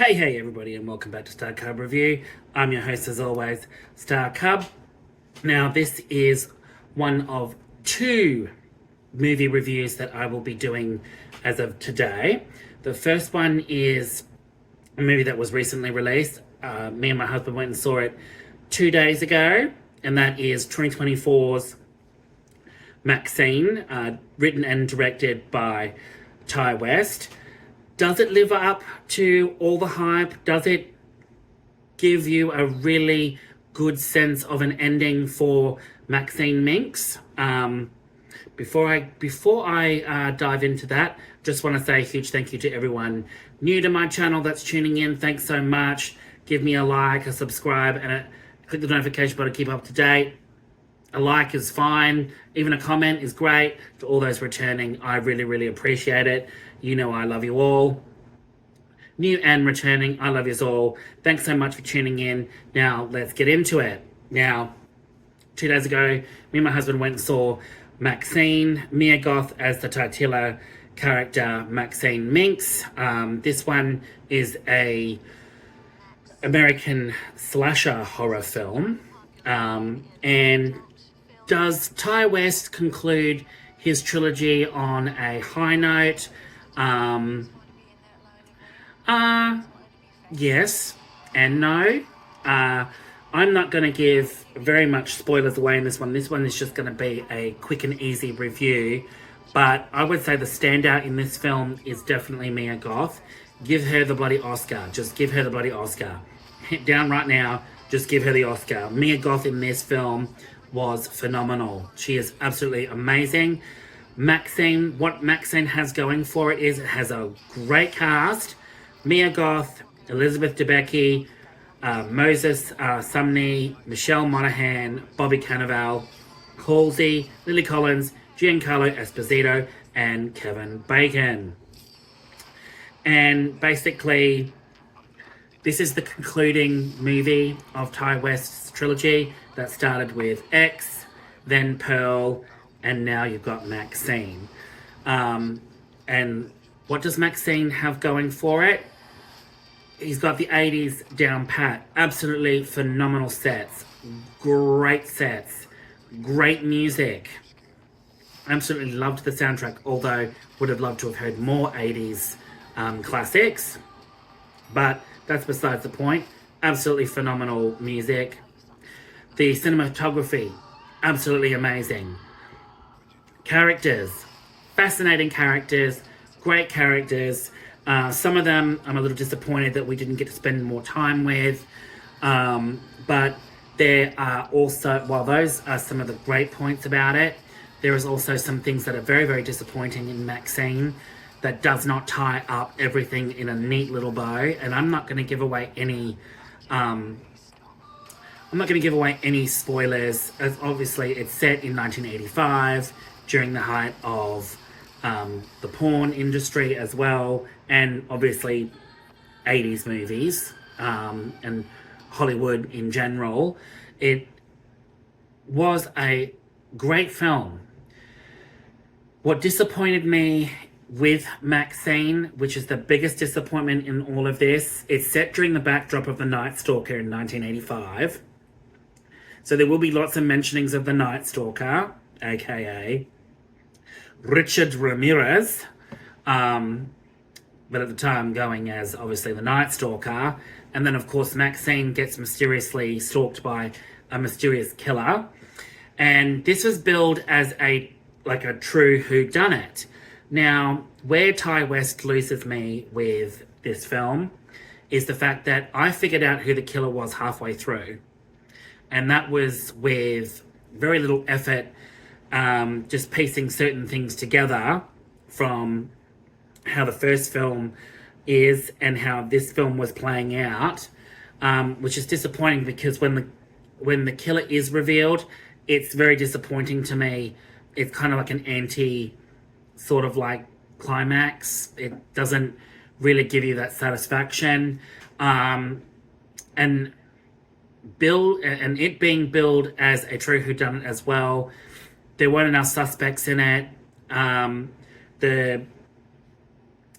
Hey everybody, and welcome back to Starcub Review. I'm your host as always, Starcub. Now this is one of two movie reviews that I will be doing as of today. The first one is a movie that was recently released. Me and my husband went and saw it 2 days ago, and that is 2024's Maxxine, written and directed by Ty West. Does it live up to all the hype? Does it give you a really good sense of an ending for Maxine Minx? Before I dive into that, just want to say a huge thank you to everyone new to my channel that's tuning in. Thanks so much. Give me a like, a subscribe, and click the notification button to keep up to date. A like is fine. Even a comment is great. To all those returning, I really appreciate it. You know I love you all. New and returning, I love you all. Thanks so much for tuning in. Now, let's get into it. Now, 2 days ago, me and my husband went and saw Maxine, Mia Goth as the titular character, Maxine Minx. This one is a American slasher horror film. And does Ty West conclude his trilogy on a high note? Yes and no. I'm not going to give very much spoilers away in this one. This one is just going to be a quick and easy review. But I would say the standout in this film is definitely Mia Goth. Give her the bloody Oscar. Just give her the bloody Oscar. Hit down right now. Just give her the Oscar. Mia Goth in this film was phenomenal. She is absolutely amazing. Maxine, what Maxine has going for it is it has a great cast. Mia Goth, Elizabeth Debicki, Moses Sumney, Michelle Monaghan, Bobby Cannavale, Halsey, Lily Collins, Giancarlo Esposito, and Kevin Bacon. And basically, this is the concluding movie of Ty West's trilogy that started with X, then Pearl, and now you've got Maxine. And what does Maxine have going for it? He's got the 80s down pat. Absolutely phenomenal sets. Great music. Absolutely loved the soundtrack, although would have loved to have heard more 80s classics. But that's besides the point. Absolutely phenomenal music. The cinematography, absolutely amazing. Characters, fascinating characters, great characters. Some of them I'm a little disappointed that we didn't get to spend more time with. But there are also, while those are some of the great points about it, there is also some things that are very disappointing in Maxine that does not tie up everything in a neat little bow. And I'm not going to give away any spoilers, as obviously it's set in 1985 during the height of the porn industry as well, and obviously 80s movies and Hollywood in general. It was a great film. What disappointed me with Maxine, which is the biggest disappointment in all of this, it's set during the backdrop of The Night Stalker in 1985. So there will be lots of mentionings of The Night Stalker, aka Richard Ramirez, but at the time going as obviously the Night Stalker. And then of course Maxine gets mysteriously stalked by a mysterious killer. And this was billed as a true whodunit. Now, where Ty West loses me with this film is the fact that I figured out who the killer was halfway through. And that was with very little effort, just piecing certain things together from how the first film is and how this film was playing out, which is disappointing because when the killer is revealed, it's very disappointing to me. It's kind of like an anti sort of like climax. It doesn't really give you that satisfaction. And it being billed as a true whodunit as well. There weren't enough suspects in it. The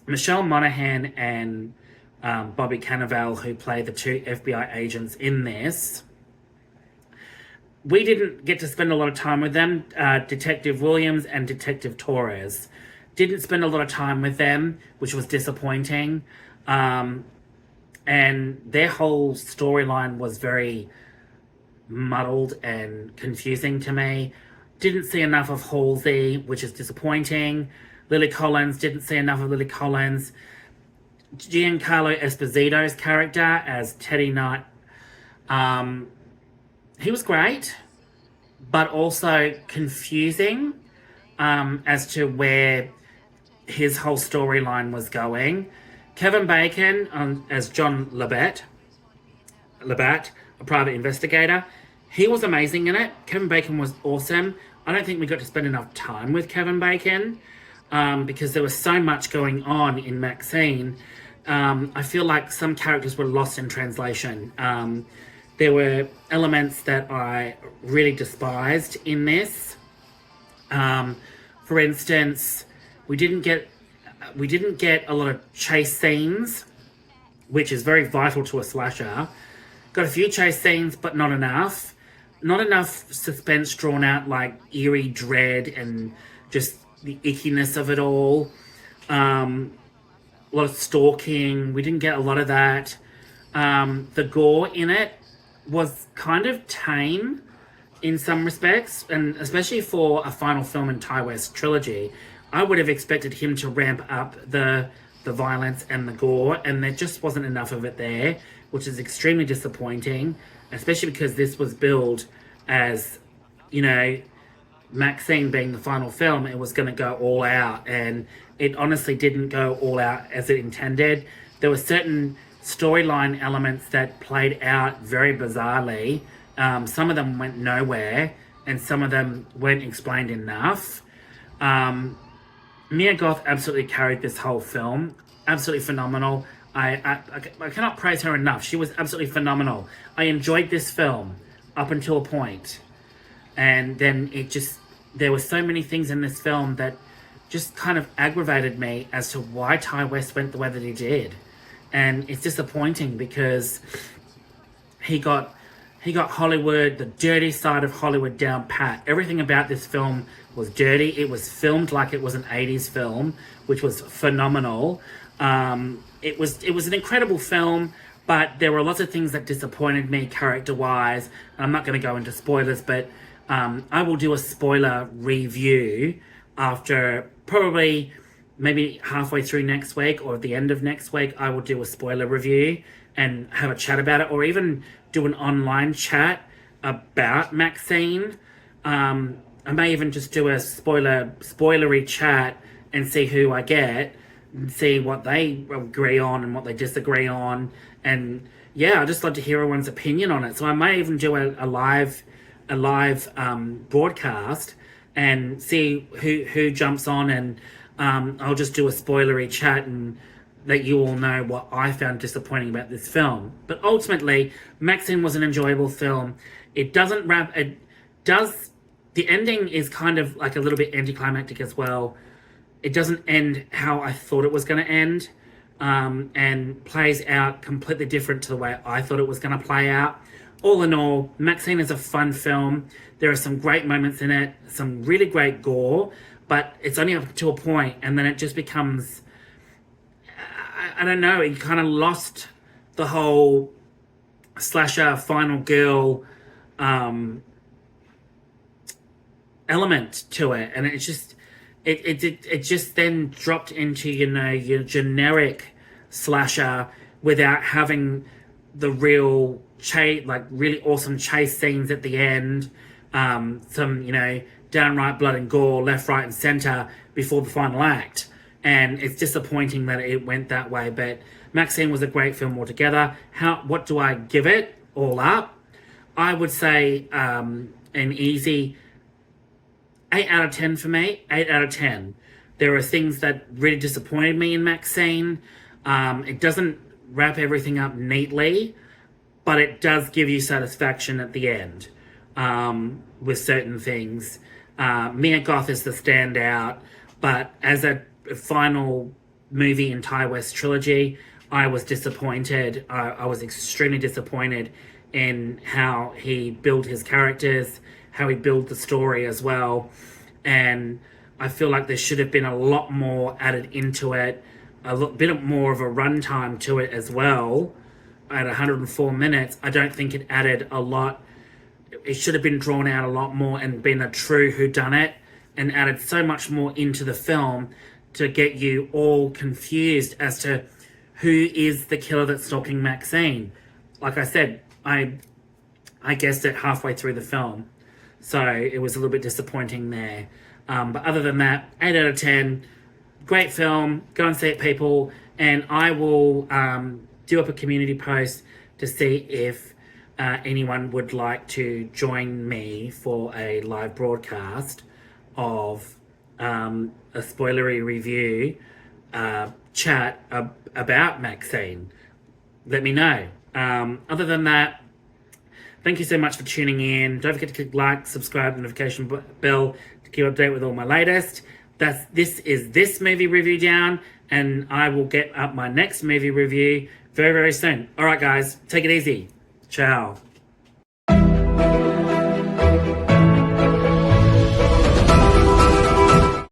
Michelle Monaghan and Bobby Cannavale, who played the two FBI agents in this. We didn't get to spend a lot of time with them. Detective Williams and Detective Torres. Didn't spend a lot of time with them, which was disappointing. And their whole storyline was very muddled and confusing to me. Didn't see enough of Halsey, which is disappointing. Lily Collins, didn't see enough of Lily Collins. Giancarlo Esposito's character as Teddy Knight, he was great, but also confusing as to where his whole storyline was going. Kevin Bacon as John Labatt, a private investigator, he was amazing in it. Kevin Bacon was awesome. I don't think we got to spend enough time with Kevin Bacon because there was so much going on in Maxine. I feel like some characters were lost in translation. There were elements that I really despised in this. For instance, we didn't get a lot of chase scenes, which is very vital to a slasher. Got a few chase scenes, but not enough. Not enough suspense drawn out, like eerie dread and just the ickiness of it all. A lot of stalking. We didn't get a lot of that. The gore in it was kind of tame in some respects, and especially for a final film in Ty West's trilogy. I would have expected him to ramp up the violence and the gore, and there just wasn't enough of it there, which is extremely disappointing, especially because this was billed as, you know, Maxine being the final film. It was going to go all out, and it honestly didn't go all out as it intended. There were certain storyline elements that played out very bizarrely. Some of them went nowhere, and some of them weren't explained enough. Mia Goth absolutely carried this whole film. Absolutely phenomenal. I cannot praise her enough. She was absolutely phenomenal. I enjoyed this film up until a point. And then there were so many things in this film that just kind of aggravated me as to why Ty West went the way that he did. And it's disappointing because he got Hollywood, the dirty side of Hollywood down pat. Everything about this film was dirty. It was filmed like it was an 80s film, which was phenomenal. It was an incredible film, but there were lots of things that disappointed me character-wise. I'm not going to go into spoilers, but I will do a spoiler review after probably maybe halfway through next week or at the end of next week. I will do a spoiler review and have a chat about it, or even do an online chat about Maxine. I may even just do a spoilery chat and see who I get, and see what they agree on and what they disagree on. And yeah, I'd just like to hear everyone's opinion on it. So I may even do a live broadcast and see who jumps on, and I'll just do a spoilery chat and let you all know what I found disappointing about this film. But ultimately, Maxine was an enjoyable film. It doesn't wrap. The ending is kind of like a little bit anticlimactic as well. It doesn't end how I thought it was going to end, and plays out completely different to the way I thought it was going to play out. All in all, Maxine is a fun film. There are some great moments in it, some really great gore, but it's only up to a point, and then it just becomes, I don't know, it kind of lost the whole slasher final girl element to it, and it just then dropped into, you know, your generic slasher without having the real really awesome chase scenes at the end, some, you know, downright blood and gore left, right, and center before the final act. And it's disappointing that it went that way. But Maxine was a great film altogether. What do I give it all up? I would say an easy 8 out of 10 for me. 8 out of 10. There are things that really disappointed me in Maxine. It doesn't wrap everything up neatly, but it does give you satisfaction at the end with certain things. Mia Goth is the standout, but as a final movie in Ty West's trilogy, I was disappointed. I was extremely disappointed in how he built his characters, how he built the story as well. And I feel like there should have been a lot more added into it, a bit more of a runtime to it as well. At 104 minutes, I don't think it added a lot. It should have been drawn out a lot more and been a true whodunit, and added so much more into the film to get you all confused as to who is the killer that's stalking Maxine. Like I said, I guessed it halfway through the film, so it was a little bit disappointing there. But other than that, 8 out of 10. Great film. Go and see it, people. And I will do up a community post to see if anyone would like to join me for a live broadcast of a spoilery review chat about Maxine. Let me know. Other than that, thank you so much for tuning in. Don't forget to click like, subscribe, notification bell to keep updated with all my latest. This is this movie review down, and I will get up my next movie review very, very soon. All right, guys, take it easy. Ciao.